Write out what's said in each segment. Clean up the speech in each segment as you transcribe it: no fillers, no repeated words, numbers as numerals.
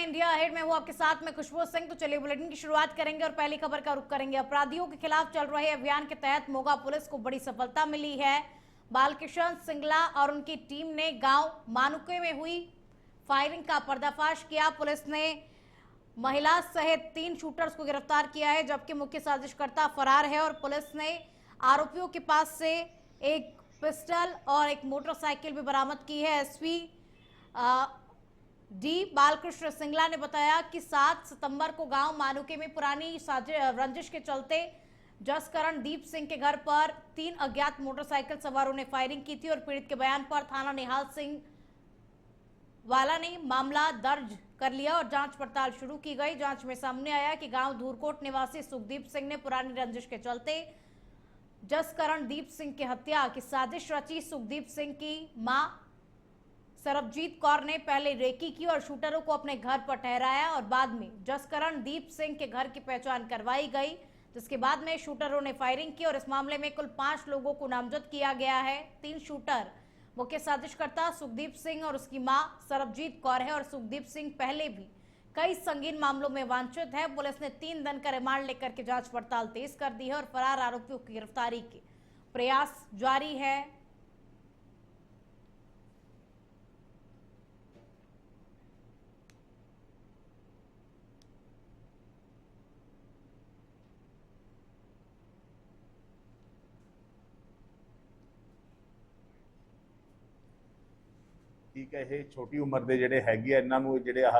India ahead में हूँ आपके साथ में खुशबू सिंह। तो चलिए बुलेटिन की शुरुआत करेंगे और पहली खबर का रुख करेंगे। अपराधियों के खिलाफ चल रहे अभियान के तहत मोगा पुलिस को बड़ी सफलता मिली है। बालकिशन सिंगला और उनकी टीम ने गांव मानुके में हुई फायरिंग का पर्दाफाश किया। पुलिस ने महिला सहित 3 शूटर्स को गिरफ्तार किया है, जबकि मुख्य साजिशकर्ता फरार है। और पुलिस ने आरोपियों के पास से एक पिस्टल और एक मोटरसाइकिल भी बरामद की है। एसपी डी बालकृष्ण सिंगला ने बताया कि 7 सितंबर को गांव मानुके में पुरानी रंजिश के चलते जसकरण दीप सिंह के घर पर 3 अज्ञात मोटरसाइकिल सवारों ने फायरिंग की थी और पीड़ित के बयान पर थाना निहाल सिंह वाला ने मामला दर्ज कर लिया और जांच पड़ताल शुरू की गई। जांच में सामने आया कि गांव धूरकोट निवासी सुखदीप सिंह ने पुरानी रंजिश के चलते जसकरण दीप सिंह की हत्या की साजिश रची। सुखदीप सिंह की मां सरबजीत कौर ने पहले रेकी की और शूटरों को अपने घर पर ठहराया और बाद में जसकरण दीप सिंह के घर की पहचान करवाई गई, जिसके बाद में शूटरों ने फायरिंग की और इस मामले में कुल 5 लोगों को नामजद किया गया है। 3 शूटर मुख्य साजिशकर्ता सुखदीप सिंह और उसकी मां सरबजीत कौर है और सुखदीप सिंह पहले भी कई संगीन मामलों में वांछित है। पुलिस ने 3 दिन का रिमांड लेकर के जांच पड़ताल तेज कर दी है और फरार आरोपियों की गिरफ्तारी के प्रयास जारी है। ठीक है, ये छोटी उम्र के ਜਿਹੜੇ ਹੈਗੇ ਆ ਇਹਨਾਂ ਨੂੰ ਜਿਹੜੇ ਆਹ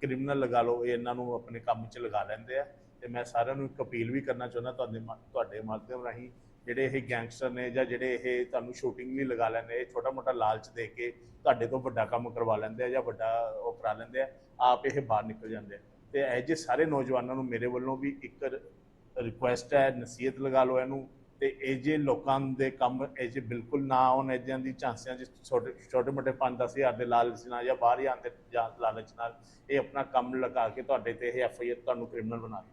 ਕ੍ਰਿਮੀਨਲ ਲਗਾ ਲਓ, ਇਹ ਇਹਨਾਂ ਨੂੰ ਆਪਣੇ ਕੰਮ 'ਚ ਲਗਾ ਲੈਂਦੇ ਆ। ਤੇ ਮੈਂ ਸਾਰਿਆਂ ਨੂੰ ਇੱਕ ਅਪੀਲ ਵੀ ਕਰਨਾ ਚਾਹੁੰਦਾ ਤੁਹਾਡੇ ਮਾਧਿਅਮ ਰਾਹੀਂ, ਜਿਹੜੇ ਇਹ ਗੈਂਗਸਟਰ ਨੇ ਜਾਂ ਜਿਹੜੇ ਇਹ ਤੁਹਾਨੂੰ ਸ਼ੂਟਿੰਗ ਲਈ ਲਗਾ ਲੈਂਦੇ, ਇਹ ਛੋਟਾ ਮੋਟਾ ਲਾਲਚ ਦੇ ਕੇ ਤੁਹਾਡੇ ਤੋਂ ਵੱਡਾ ਕੰਮ ਕਰਵਾ ਲੈਂਦੇ ਆ ਜਾਂ ਵੱਡਾ ਉਹ ਕਰਾ ਲੈਂਦੇ ਆ, ਆਪ ਇਹ ਬਾਹਰ ਨਿਕਲ ਜਾਂਦੇ ਆ। ਤੇ ਇਹ ਜਿਹੇ ਸਾਰੇ ਨੌਜਵਾਨਾਂ ਨੂੰ ਮੇਰੇ ਵੱਲੋਂ ਵੀ ਇੱਕ ਰਿਕੁਐਸਟ ਹੈ, ਨਸੀਹਤ ਲਗਾ ਲਓ ਇਹਨੂੰ। ਤੇ ਇਹ ਜੇ ਲੋਕਾਂ ਦੇ ਕੰਮ ਇਹ ਜੇ ਬਿਲਕੁਲ ਨਾ ਹੋਣ, ਇੱਦਾਂ ਦੀ ਝਾਂਸਿਆਂ 'ਚ ਛੋਟੇ ਮੋਟੇ 5-10 ਹਜ਼ਾਰ ਦੇ ਲਾਲਚ ਨਾਲ ਜਾਂ ਬਾਹਰ ਜਾਣ ਦੇ ਲਾਲਚ ਨਾਲ ਇਹ अपना ਕੰਮ ਲਗਾ के ਤੁਹਾਡੇ ਤੇ ਇਹ FIR ਤੁਹਾਨੂੰ ਕ੍ਰਿਮੀਨਲ ਬਣਾ ਦੇ।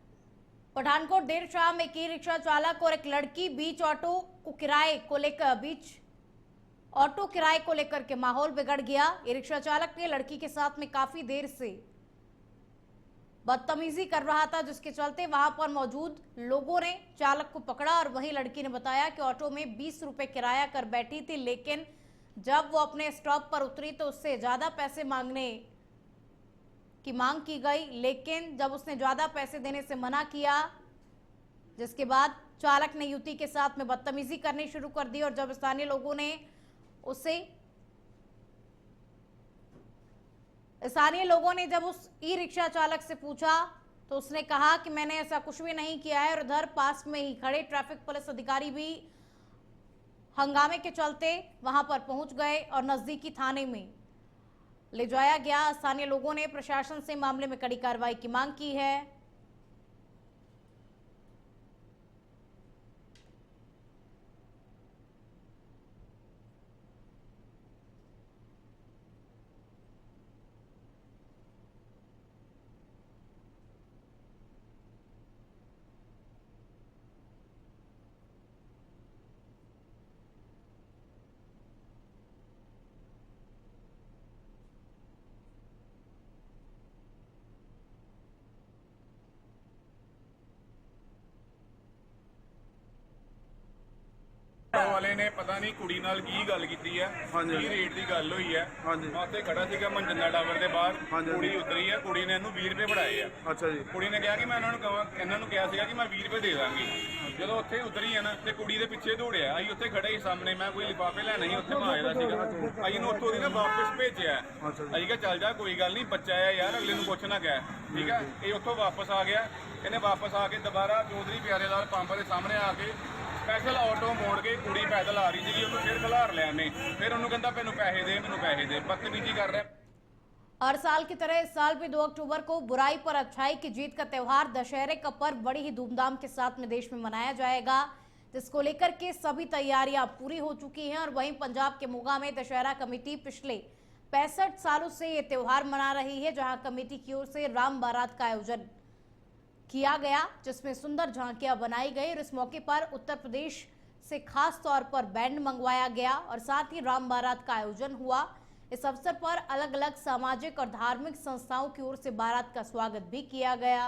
पठानकोट देर शाम एक ई रिक्शा चालक और एक लड़की बीच ऑटो किराए को लेकर के माहौल बिगड़ गया। ई रिक्शा चालक ने लड़की के साथ में काफी देर से बदतमीजी कर रहा था, जिसके चलते वहां पर मौजूद लोगों ने चालक को पकड़ा और वहीं लड़की ने बताया कि ऑटो में 20 रुपए किराया कर बैठी थी, लेकिन जब वो अपने स्टॉप पर उतरी तो उससे ज्यादा पैसे मांगने की मांग की गई, लेकिन जब उसने ज्यादा पैसे देने से मना किया, जिसके बाद चालक ने युवती के साथ में बदतमीजी करनी शुरू कर दी। और जब स्थानीय लोगों ने जब उस ई रिक्शा चालक से पूछा तो उसने कहा कि मैंने ऐसा कुछ भी नहीं किया है। और उधर पास में ही खड़े ट्रैफिक पुलिस अधिकारी भी हंगामे के चलते वहां पर पहुंच गए और नजदीकी थाने में ले जाया गया। स्थानीय लोगों ने प्रशासन से मामले में कड़ी कार्रवाई की मांग की है। वाले ने पता नहीं कुड़ी नाल की गल की है, की रेट की गल हुई है। मैं उत्थे खड़ा सीगा मंजन्ना टावर के बाहर, कुड़ी उतरी है, कुड़ी ने इन्हू 20 रुपए बढ़ाए है। अच्छा जी। कुड़ी ने कहा कि मैं इन्होंने कहा सीगा कि मैं 20 रुपए दे दांगी। जो उत्थे उतरी है ना ते कुड़ी दे पिछे दौड़िया, असीं उत्थे खड़े ही सामने, मैं कोई लिफाफे लैना ही उत्थे माए दा सीगा, असीं नूं उत्थों दी ना वापस भेजिया। असीं कहा चल जा कोई गल नहीं, बच्चा है यार, अगले नूं पुछ ना कह, ठीक है। ये उत्थों वापस आ गया, इन्हें वापस आके दोबारा चौधरी प्यारे लाल पंप के सामने आके स्पैशल ऑटो मोड़ के कुड़ी पैदल आ रही थी, उन्होंने फिर खिलार लिया ने, फिर उन्होंने कहता मैनू पैसे दे, बदतमीजी कर रहा है। हर साल की तरह इस साल भी 2 अक्टूबर को बुराई पर अच्छाई की जीत का त्यौहार दशहरे का पर्व बड़ी ही धूमधाम के साथ में देश में मनाया जाएगा, जिसको लेकर के सभी तैयारियां पूरी हो चुकी हैं। और वहीं पंजाब के मोगा में दशहरा कमेटी पिछले 65 सालों से ये त्यौहार मना रही है, जहां कमेटी की ओर से राम बारात का आयोजन किया गया, जिसमें सुंदर झांकियां बनाई गई। और इस मौके पर उत्तर प्रदेश से खास तौर पर बैंड मंगवाया गया और साथ ही राम बारात का आयोजन हुआ। इस अवसर पर अलग अलग सामाजिक और धार्मिक संस्थाओं की ओर से बारात का स्वागत भी किया गया।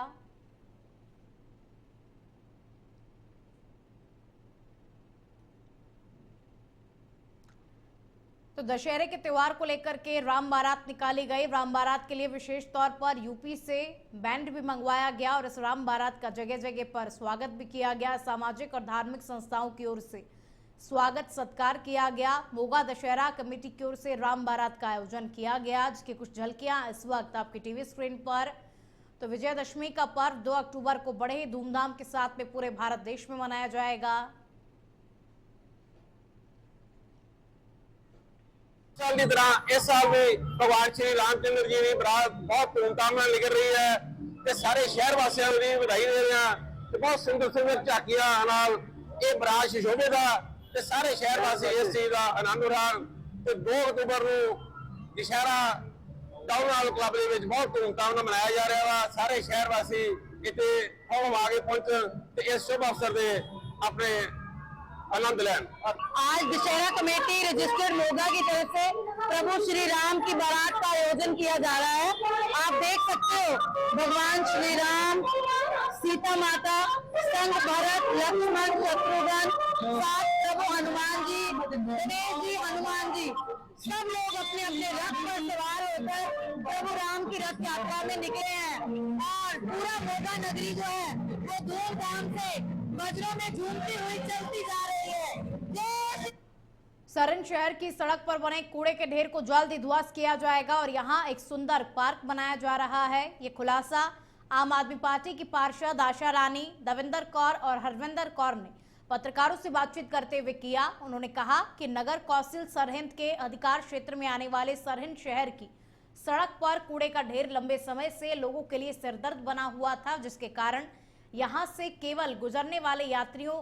तो दशहरे के त्योहार को लेकर के राम बारात निकाली गई। राम बारात के लिए विशेष तौर पर यूपी से बैंड भी मंगवाया गया और इस राम बारात का जगह जगह पर स्वागत भी किया गया। सामाजिक और धार्मिक संस्थाओं की ओर से स्वागत सत्कार किया गया। मोगा दशहरा कमेटी की ओर से राम बारात का आयोजन किया गया, जिसकी कुछ झलकियां इस वक्त आपकी टीवी स्क्रीन पर। तो विजयदशमी का पर्व 2 अक्टूबर को बड़े ही धूमधाम के साथ में पूरे भारत देश में मनाया जाएगा। साल की तरह इस साल भी भगवान श्री रामचंद्र जी की बरात बहुत धूमधाम ਨਾਲ निकल रही है ਤੇ ਸਾਰੇ ਸ਼ਹਿਰ ਵਾਸੀਆਂ ਨੂੰ ਵਧਾਈ ਦੇ ਰਹੇ ਹਾਂ ਤੇ ਬਹੁਤ ਸੁੰਦਰ ਸੁੰਦਰ ਝਾਕੀਆਂ ਨਾਲ ਇਹ ਬਰਾਤ ਸ਼ੋਭੇ ਦਾ ਤੇ ਸਾਰੇ ਸ਼ਹਿਰ ਵਾਸੀ ਇਸ ਚੀਜ਼ ਦਾ ਆਨੰਦ ਉਠਾਉਣ ਤੇ 2 ਅਕਤੂਬਰ ਨੂੰ ਦੁਸ਼ਹਿਰਾ ਟਾਊਨ ਹਾਲ ਕਲੱਬ ਦੇ ਵਿੱਚ ਬਹੁਤ ਧੂਮਧਾਮ ਨਾਲ ਮਨਾਇਆ ਜਾ ਰਿਹਾ ਵਾ। ਸਾਰੇ ਸ਼ਹਿਰ ਵਾਸੀ ਇੱਥੇ ਹਮ ਆ ਕੇ ਪਹੁੰਚਣ ਤੇ ਇਸ शुभ अवसर ਦੇ ਆਪਣੇ आनंद लें। आज दशहरा कमेटी रजिस्टर्ड मोगा की तरफ से प्रभु श्री राम की बारात का आयोजन किया जा रहा है। आप देख सकते हो भगवान श्री राम, सीता माता, संग भरत, लक्ष्मण, शत्रुघ्न, साथ प्रभु हनुमान जी, गणेश जी, हनुमान जी, सब लोग अपने अपने रथ पर सवार होकर प्रभु राम की रथ यात्रा में निकले हैं और पूरा मोगा नगरी जो है वो धूमधाम से वज्रों में झूमती हुई चलती जा रही है। सरन शहर की सड़क पर बने कूड़े के ढेर को जल्द ही ध्वस्त किया जाएगा और यहां एक सुंदर पार्क बनाया जा रहा है। ये खुलासा आम आदमी पार्टी की पार्षद आशा रानी, दविंदर कौर और हरविंदर कौर ने पत्रकारों से बातचीत करते हुए किया। उन्होंने कहा कि नगर कौंसिल सरहिंद के अधिकार क्षेत्र में आने वाले सरहिंद शहर की सड़क पर कूड़े का ढेर लंबे समय से लोगों के लिए सिरदर्द बना हुआ था, जिसके कारण यहां से केवल गुजरने वाले यात्रियों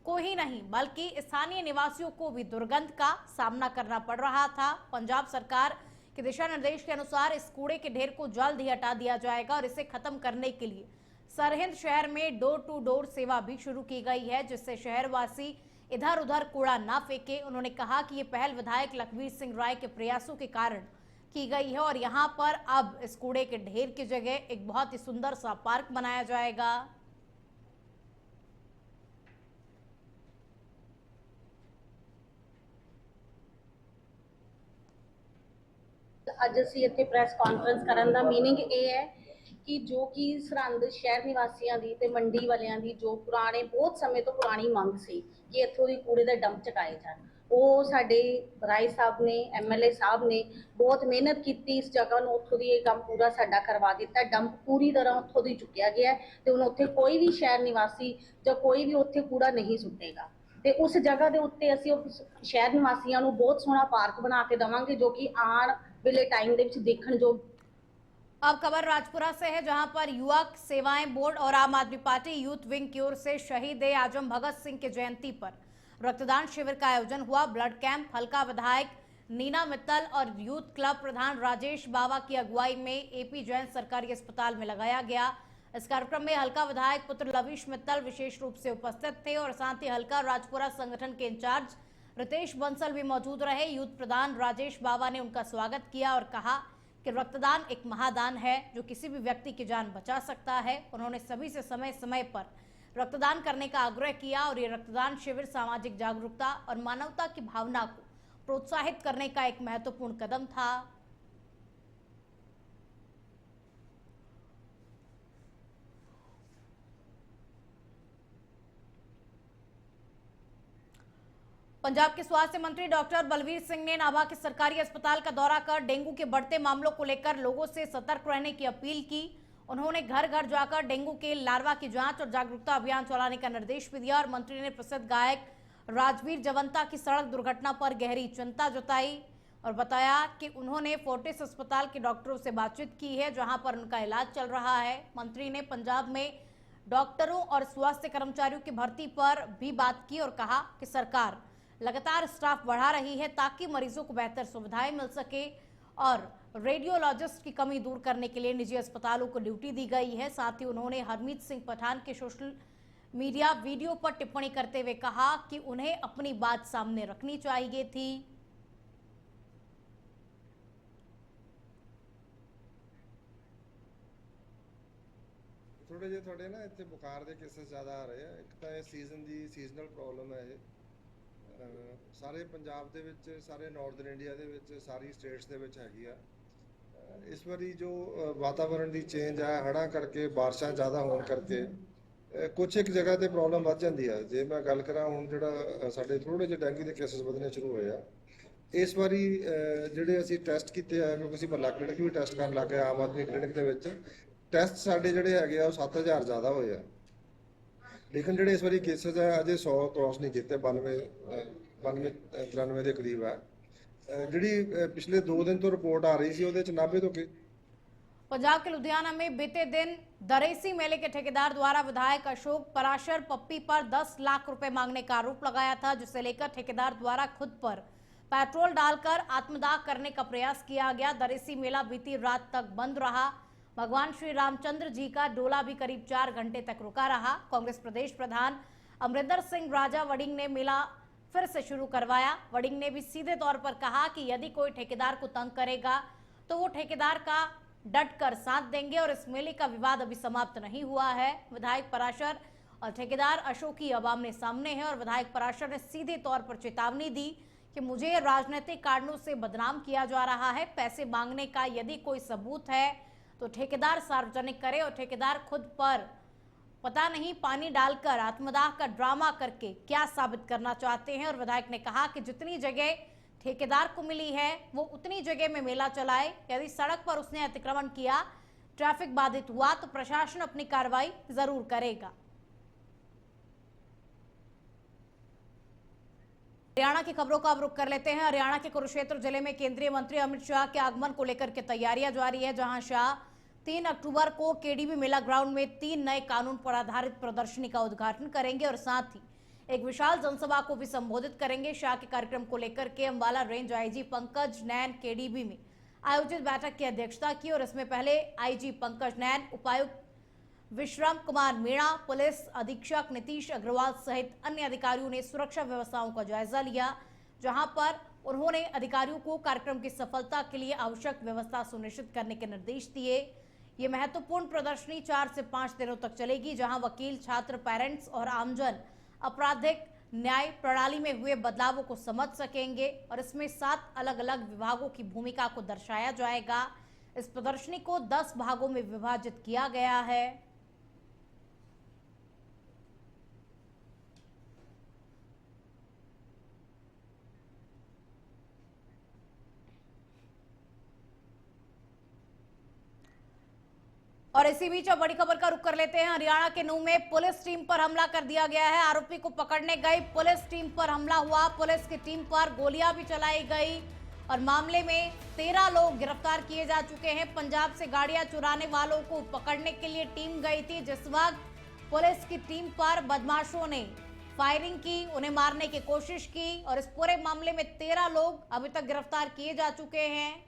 को ही नहीं बल्कि स्थानीय निवासियों को भी दुर्गंध का सामना करना पड़ रहा था। पंजाब सरकार के दिशा निर्देश के अनुसार इस कूड़े के ढेर को जल्द ही हटा दिया जाएगा और इसे खत्म करने के लिए सरहिंद शहर में डोर टू डोर सेवा भी शुरू की गई है, जिससे शहरवासी इधर उधर कूड़ा ना फेंके। उन्होंने कहा कि ये पहल विधायक लखबीर सिंह राय के प्रयासों के कारण की गई है और यहाँ पर अब इस कूड़े के ढेर की जगह एक बहुत ही सुंदर सा पार्क बनाया जाएगा। ਅੱਜ ਅਸੀਂ ਇੱਥੇ ਪ੍ਰੈਸ ਕਾਨਫਰੰਸ ਕਰਨ ਦਾ ਮੀਨਿੰਗ ਇਹ ਹੈ ਕਿ ਜੋ ਕਿ ਸਰਹੰਦ ਸ਼ਹਿਰ ਨਿਵਾਸੀਆਂ ਦੀ ਤੇ ਮੰਡੀ ਵਾਲਿਆਂ ਦੀ ਜੋ ਪੁਰਾਣੇ ਬਹੁਤ ਸਮੇਂ ਤੋਂ ਪੁਰਾਣੀ ਮੰਗ ਸੀ ਕਿ ਇੱਥੋਂ ਦੀ ਕੂੜੇ ਦੇ ਡੰਪ ਚੁਕਾਏ ਜਾਣ, ਉਹ ਸਾਡੇ ਰਾਏ ਸਾਹਿਬ ਨੇ, ਐਮਐਲਏ ਸਾਹਿਬ ਨੇ ਬਹੁਤ ਮਿਹਨਤ ਕੀਤੀ। ਇਸ ਜਗ੍ਹਾ ਨੂੰ ਉੱਥੋਂ ਦੀ ਇਹ ਕੰਮ ਪੂਰਾ ਸਾਡਾ ਕਰਵਾ ਦਿੱਤਾ। ਡੰਪ ਪੂਰੀ ਤਰ੍ਹਾਂ ਉੱਥੋਂ ਦੀ ਚੁੱਕਿਆ ਗਿਆ ਤੇ ਹੁਣ ਉੱਥੇ ਕੋਈ ਵੀ ਸ਼ਹਿਰ ਨਿਵਾਸੀ ਜਾਂ ਕੋਈ ਵੀ ਉੱਥੇ ਕੂੜਾ ਨਹੀਂ ਸੁੱਟੇਗਾ ਤੇ ਉਸ ਜਗ੍ਹਾ ਦੇ ਉੱਤੇ ਅਸੀਂ ਸ਼ਹਿਰ ਨਿਵਾਸੀਆਂ ਨੂੰ ਬਹੁਤ ਸੋਹਣਾ ਪਾਰਕ ਬਣਾ ਕੇ ਦੇਵਾਂਗੇ जो कि आने वाले टाइम ਦੇ ਵਿੱਚ ਦੇਖਣ ਜੋ। अब खबर राजपुरा से है, जहां पर युवक सेवाएं बोर्ड और आम आदमी पार्टी यूथ विंग की ओर से शहीद आजम भगत सिंह की जयंती पर रक्तदान शिविर का आयोजन हुआ। ब्लड कैंप हल्का विधायक नीना मित्तल और यूथ क्लब प्रधान राजेश बावा की अगुवाई में एपी जैन सरकारी अस्पताल में लगाया गया। इस कार्यक्रम में हल्का विधायक पुत्र लवीश मित्तल विशेष रूप से उपस्थित थे और साथ ही हल्का राजपुरा संगठन के इंचार्ज रितेश बंसल भी मौजूद रहे। यूथ प्रधान राजेश बावा ने उनका स्वागत किया और कहा कि रक्तदान एक महादान है जो किसी भी व्यक्ति की जान बचा सकता है। उन्होंने सभी से समय समय पर रक्तदान करने का आग्रह किया और ये रक्तदान शिविर सामाजिक जागरूकता और मानवता की भावना को प्रोत्साहित करने का एक महत्वपूर्ण कदम था। पंजाब के स्वास्थ्य मंत्री डॉक्टर बलवीर सिंह ने नाभा के सरकारी अस्पताल का दौरा कर डेंगू के बढ़ते मामलों को लेकर लोगों से सतर्क रहने की अपील की। उन्होंने घर घर जाकर डेंगू के लार्वा की जांच और जागरूकता अभियान चलाने का निर्देश भी दिया और मंत्री ने प्रसिद्ध गायक राजवीर जवंता की सड़क दुर्घटना पर गहरी चिंता जताई और बताया कि उन्होंने फोर्टिस अस्पताल के डॉक्टरों से बातचीत की है, जहां पर उनका इलाज चल रहा है। मंत्री ने पंजाब में डॉक्टरों और स्वास्थ्य कर्मचारियों की भर्ती पर भी बात की और कहा कि सरकार लगातार स्टाफ बढ़ा रही है ताकि मरीजों को बेहतर सुविधाएं मिल सके और रेडियोलॉजिस्ट की कमी दूर करने के लिए निजी अस्पतालों को ड्यूटी दी गई है। साथ ही उन्होंने हरमीत सिंह पठान के सोशल मीडिया वीडियो पर टिप्पणी करते हुए कहा कि उन्हें अपनी बात सामने रखनी चाहिए थी। ਥੋੜੇ ਜਿਹੇ ਤੁਹਾਡੇ ਨਾ ਇੱਥੇ ਬੁਖਾਰ ਦੇ ਕੇਸਸ ਜ਼ਿਆਦਾ ਆ ਰਹੇ ਆ। ਇੱਕ ਤਾਂ ਇਹ ਸੀਜ਼ਨ ਦੀ ਸੀਜ਼ਨਲ ਪ੍ਰੋਬਲਮ ਹੈ ਇਹ ਸਾਰੇ ਪੰਜਾਬ ਦੇ ਵਿੱਚ, ਸਾਰੇ ਨਾਰਥਰਨ ਇੰਡੀਆ ਦੇ ਵਿੱਚ, ਸਾਰੀ ਸਟੇਟਸ ਦੇ ਵਿੱਚ ਹੈਗੀ ਆ। ਇਸ ਵਾਰੀ ਜੋ ਵਾਤਾਵਰਣ ਦੀ ਚੇਂਜ ਆ, ਹੜ੍ਹਾਂ ਕਰਕੇ, ਬਾਰਿਸ਼ਾਂ ਜ਼ਿਆਦਾ ਹੋਣ ਕਰਕੇ ਕੁਛ ਇੱਕ ਜਗ੍ਹਾ ਤੇ ਪ੍ਰੋਬਲਮ ਵੱਧ ਜਾਂਦੀ ਆ। ਜੇ ਮੈਂ ਗੱਲ ਕਰਾਂ ਹੁਣ ਜਿਹੜਾ ਸਾਡੇ ਥੋੜੇ ਜਿਹੇ ਡੈਂਗੂ ਦੇ ਕੇਸਸ ਵਧਣੇ ਸ਼ੁਰੂ ਹੋਏ ਆ ਇਸ ਵਾਰੀ, ਜਿਹੜੇ ਅਸੀਂ ਟੈਸਟ ਕੀਤੇ ਆ, ਕਿਉਂਕਿ ਅਸੀਂ ਮਹੱਲਾ ਕਲੀਨਿਕ ਵੀ ਟੈਸਟ ਕਰਨ ਲੱਗ ਗਏ, ਆਮ ਆਦਮੀ ਕਲੀਨਿਕ ਦੇ ਵਿੱਚ ਟੈਸਟ ਸਾਡੇ ਜਿਹੜੇ ਹੈਗੇ ਆ ਉਹ 7000 ਜ਼ਿਆਦਾ ਹੋਏ ਆ। ਲੇਕਿਨ ਜਿਹੜੇ ਇਸ ਵਾਰੀ ਕੇਸਸ ਆ ਅਜੇ 100 ਕ੍ਰੋਸ ਨਹੀਂ ਕੀਤੇ, 93 ਦੇ ਕਰੀਬ ਆ। ਜਿਹੜੀ ਪਿਛਲੇ 2 ਦਿਨ ਤੋਂ ਰਿਪੋर्ट आ रही थी ਉਹਦੇ ਚ 90 ਤੋਂ पंजाब के लुधियाना में बीते दिन दरेसी मेले के ठेकेदार द्वारा विधायक अशोक पराशर पप्पी पर 10 लाख रुपए मांगने का आरोप लगाया था, जिसे लेकर ठेकेदार द्वारा खुद पर पेट्रोल डालकर आत्मदाह करने का प्रयास किया गया। दरेसी मेला बीती रात तक बंद रहा। भगवान श्री रामचंद्र जी का डोला भी करीब 4 घंटे तक रुका रहा। कांग्रेस प्रदेश प्रधान अमरिंदर सिंह राजा वड़िंग ने मेला फिर से शुरू करवाया। वड़िंग ने भी सीधे तौर पर कहा कि यदि कोई ठेकेदार को तंग करेगा तो वो ठेकेदार का डट कर साथ देंगे और इस मेले का विवाद अभी समाप्त नहीं हुआ है। विधायक पराशर और ठेकेदार अशोक की आमने सामने है और विधायक पराशर ने सीधे तौर पर चेतावनी दी कि मुझे राजनीतिक कारणों से बदनाम किया जा रहा है। पैसे मांगने का यदि कोई सबूत है तो ठेकेदार सार्वजनिक करे और ठेकेदार खुद पर पता नहीं पानी डालकर आत्मदाह का ड्रामा करके क्या साबित करना चाहते हैं। और विधायक ने कहा कि जितनी जगह ठेकेदार को मिली है वो उतनी जगह में मेला चलाए। यदि सड़क पर उसने अतिक्रमण किया, ट्रैफिक बाधित हुआ तो प्रशासन अपनी कार्रवाई जरूर करेगा। हरियाणा की खबरों का अब रुख कर लेते हैं। हरियाणा के कुरुक्षेत्र जिले में केंद्रीय मंत्री अमित शाह के आगमन को लेकर के तैयारियां जारी है, जहां शाह 3 अक्टूबर को केडीबी मेला ग्राउंड में 3 नए कानून पर आधारित प्रदर्शनी का उद्घाटन करेंगे और साथ ही एक विशाल जनसभा को भी संबोधित करेंगे। शाह के कार्यक्रम को लेकर के अंबाला रेंज आईजी पंकज नैन केडीबी में आयोजित बैठक की अध्यक्षता की और इसमें पहले आईजी पंकज नैन, उपायुक्त विश्राम कुमार मीणा, पुलिस अधीक्षक नीतीश अग्रवाल सहित अन्य अधिकारियों ने सुरक्षा व्यवस्थाओं का जायजा लिया, जहां पर उन्होंने अधिकारियों को कार्यक्रम की सफलता के लिए आवश्यक व्यवस्था सुनिश्चित करने के निर्देश दिए। ये महत्वपूर्ण प्रदर्शनी 4 से 5 दिनों तक चलेगी, जहां वकील, छात्र, पेरेंट्स और आमजन आपराधिक न्याय प्रणाली में हुए बदलावों को समझ सकेंगे और इसमें 7 अलग अलग विभागों की भूमिका को दर्शाया जाएगा। इस प्रदर्शनी को 10 भागों में विभाजित किया गया है। और इसी बीच अब बड़ी खबर का रुख कर लेते हैं। हरियाणा के नूंह में पुलिस टीम पर हमला कर दिया गया है। आरोपी को पकड़ने गई पुलिस टीम पर हमला हुआ। पुलिस की टीम पर गोलियां भी चलाई गई और मामले में 13 लोग गिरफ्तार किए जा चुके हैं। पंजाब से गाड़ियां चुराने वालों को पकड़ने के लिए टीम गई थी, जिस वक्त पुलिस की टीम पर बदमाशों ने फायरिंग की, उन्हें मारने की कोशिश की और इस पूरे मामले में 13 लोग अभी तक गिरफ्तार किए जा चुके हैं।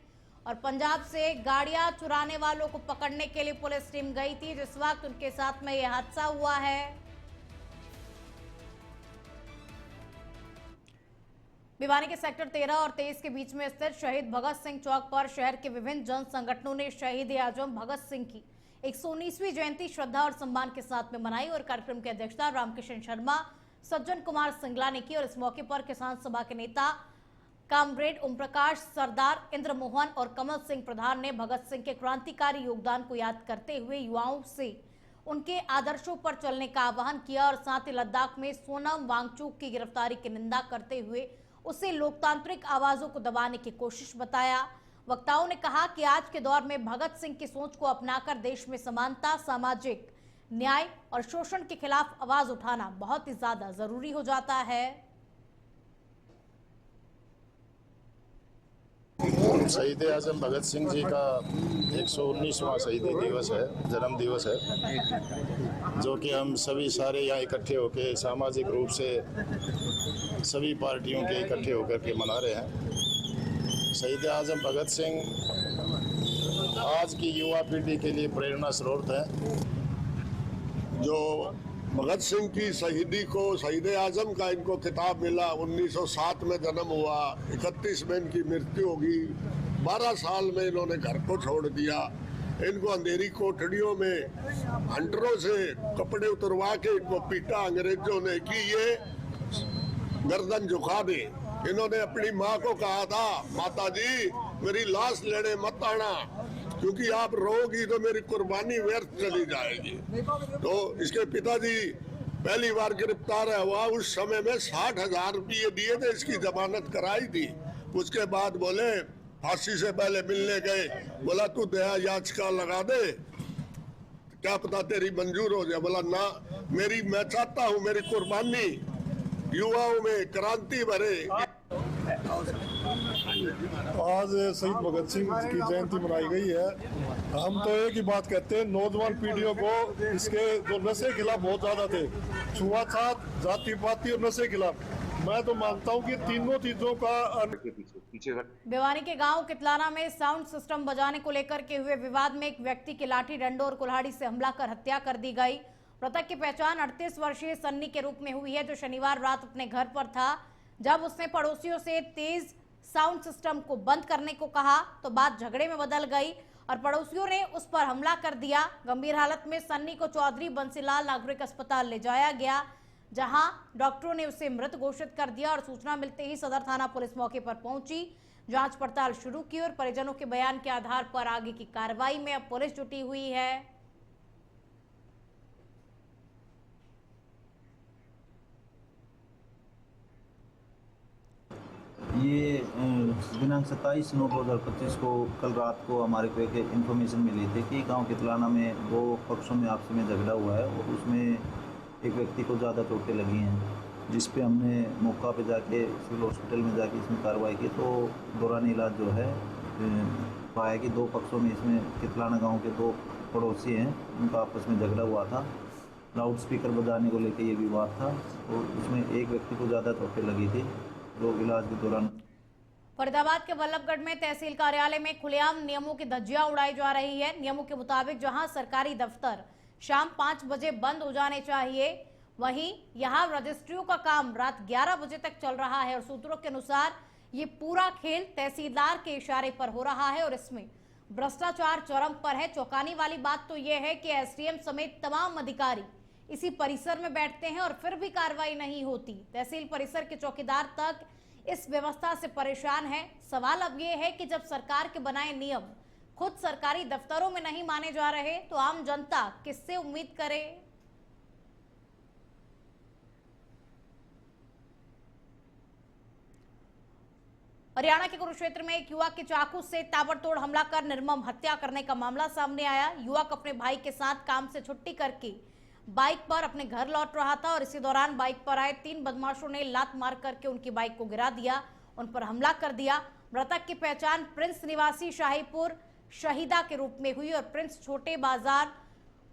और पंजाब से गाड़ियां चुराने वालों को पकड़ने के लिए पुलिस टीम गई थी, जिस वक्त उनके साथ में यह हादसा हुआ है। भिवानी के सेक्टर 13 और 23 के बीच में स्थित शहीद भगत सिंह चौक पर शहर के विभिन्न जन संगठनों ने शहीद आजम भगत सिंह की 119वीं जयंती श्रद्धा और सम्मान के साथ में मनाई और कार्यक्रम की अध्यक्षता रामकिशन शर्मा, सज्जन कुमार सिंगला ने की। और इस मौके पर किसान सभा के नेता कामरेड ओम प्रकाश, सरदार इंद्र मोहन और कमल सिंह प्रधान ने भगत सिंह के क्रांतिकारी योगदान को याद करते हुए युवाओं से उनके आदर्शों पर चलने का आह्वान किया और साथ ही लद्दाख में सोनम वांगचुक की गिरफ्तारी की निंदा करते हुए उसे लोकतांत्रिक आवाजों को दबाने की कोशिश बताया। वक्ताओं ने कहा कि आज के दौर में भगत सिंह की सोच को अपनाकर देश में समानता, सामाजिक न्याय और शोषण के खिलाफ आवाज उठाना बहुत ही ज्यादा जरूरी हो जाता है। शहीद आजम भगत सिंह जी का 119वां शहीदी दिवस है, जन्म दिवस है, जो कि हम सभी सारे यहाँ इकट्ठे होकर सामाजिक रूप से सभी पार्टियों के इकट्ठे होकर के मना रहे हैं। शहीद आजम भगत सिंह आज की युवा पीढ़ी के लिए प्रेरणा स्रोत है। जो भगत सिंह की शहीदी को, शहीद आजम का इनको खिताब मिला, 1907 में जन्म हुआ, 31 में इनकी मृत्यु होगी, 12 साल में इन्होंने घर को छोड़ दिया। इनको अंधेरी कोठड़ियों में हंटरों से कपड़े उतरवा के इनको पीटा अंग्रेजों ने कि ये गर्दन झुका दे। इन्होंने अपनी माँ को कहा था, माता जी मेरी लाश लेने मत आना, क्योंकि आप रोगी तो मेरी कुर्बानी व्यर्थ चली जाएगी। तो इसके पिताजी पहली बार गिरफ्तार हुआ, उस समय में 60,000 रुपये दिए थे, इसकी जमानत कराई थी। उसके बाद बोले फांसी से पहले मिलने गए, बोला तू दया याचिका लगा दे, क्या पता तेरी मंजूर हो जाए। बोला ना, मैं चाहता हूँ मेरी कुर्बानी युवाओं में क्रांति भरे। आज शहीद भगत सिंह की जयंती मनाई गई है। हम तो एक ही बात कहते हैं, नौजवान पीढ़ियों को इसके जो नशे खिलाफ बहुत ज्यादा थे, छुआछूत, जाति पाति और नशे खिलाफ, मैं तो मानता हूँ कि तीनों चीजों का भिवानी के गांव कितलाना में साउंड सिस्टम बजाने को लेकर के हुए विवाद में एक व्यक्ति की लाठी डंडों और कुल्हाड़ी से हमला कर हत्या कर दी गई। मृतक की पहचान 38 वर्षीय सन्नी के रूप में हुई है, जो शनिवार रात अपने घर पर था। जब उसने पड़ोसियों से तेज साउंड सिस्टम को बंद करने को कहा तो बात झगड़े में बदल गई और पड़ोसियों ने उस पर हमला कर दिया। गंभीर हालत में सन्नी को चौधरी बंसीलाल नागरिक अस्पताल ले जाया गया, जहां डॉक्टरों ने उसे मृत घोषित कर दिया और सूचना मिलते ही सदर थाना पुलिस मौके पर पहुंची, जांच पड़ताल शुरू की और परिजनों के बयान के आधार पर आगे की कार्रवाई में अब पुलिस जुटी हुई है। ये दिनांक 27/9/2025 को कल रात को हमारे को एक इन्फॉर्मेशन मिली थी कि गांव कितलाना में 2 पक्षों में आपस में झगड़ा हुआ है और उसमें एक व्यक्ति को ज़्यादा चोटें लगी हैं, जिस पे हमने मौका पे जाके सिविल हॉस्पिटल में जाके इसमें कार्रवाई की। तो दौरान इलाज जो है पाया कि 2 पक्षों में इसमें कितलाना गाँव के 2 पड़ोसी हैं, उनका आपस में झगड़ा हुआ था। लाउड स्पीकर बजाने को लेकर ये विवाद था और उसमें एक व्यक्ति को ज़्यादा चोटें लगी थी, जो इलाज के दौरान। फरीदाबाद के वल्लभगढ़ में तहसील कार्यालय में खुलेआम नियमों की धज्जियां उड़ाई जा रही है। नियमों के मुताबिक जहां सरकारी दफ्तर शाम 5 बजे बंद हो जाने चाहिए, वहीं यहां रजिस्ट्रियों का काम रात 11 बजे तक चल रहा है और सूत्रों के अनुसार ये पूरा खेल तहसीलदार के इशारे पर हो रहा है और इसमें भ्रष्टाचार चरम पर है। चौंकाने वाली बात तो यह है कि एसडीएम समेत तमाम अधिकारी इसी परिसर में बैठते हैं और फिर भी कार्रवाई नहीं होती। तहसील परिसर के चौकीदार तक इस व्यवस्था से परेशान है। सवाल अब ये है कि जब सरकार के बनाए नियम खुद सरकारी दफ्तरों में नहीं माने जा रहे तो आम जनता किससे उम्मीद करे। हरियाणा के कुरुक्षेत्र में एक युवक के चाकू से ताबड़तोड़ हमला कर निर्मम हत्या करने का मामला सामने आया। युवक अपने भाई के साथ काम से छुट्टी करके बाइक पर अपने घर लौट रहा था और इसी दौरान बाइक पर आए 3 बदमाशों ने लात मार करके उनकी बाइक को गिरा दिया, उन पर हमला कर दिया। मृतक की पहचान प्रिंस निवासी शाहीपुर शहीदा के रूप में हुई और प्रिंस छोटे बाजार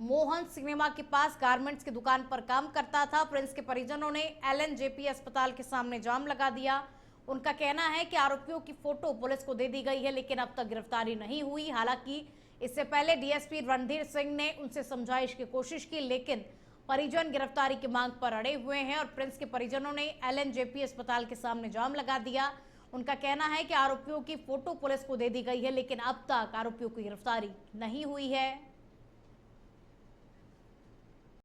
मोहन सिनेमा के पास गारमेंट्स की दुकान पर काम करता था। प्रिंस के परिजनों ने LNJP अस्पताल के सामने जाम लगा दिया। उनका कहना है कि आरोपियों की फोटो पुलिस को दे दी गई है, लेकिन अब तक गिरफ्तारी नहीं हुई। हालांकि इससे पहले डीएसपी रणधीर सिंह ने उनसे समझाइश की कोशिश की, लेकिन परिजन गिरफ्तारी की मांग पर अड़े हुए हैं और प्रिंस के परिजनों ने LNJP अस्पताल के सामने जाम लगा दिया। उनका कहना है कि आरोपियों की फोटो पुलिस को दे दी गई है, लेकिन अब तक आरोपियों की गिरफ्तारी नहीं हुई है।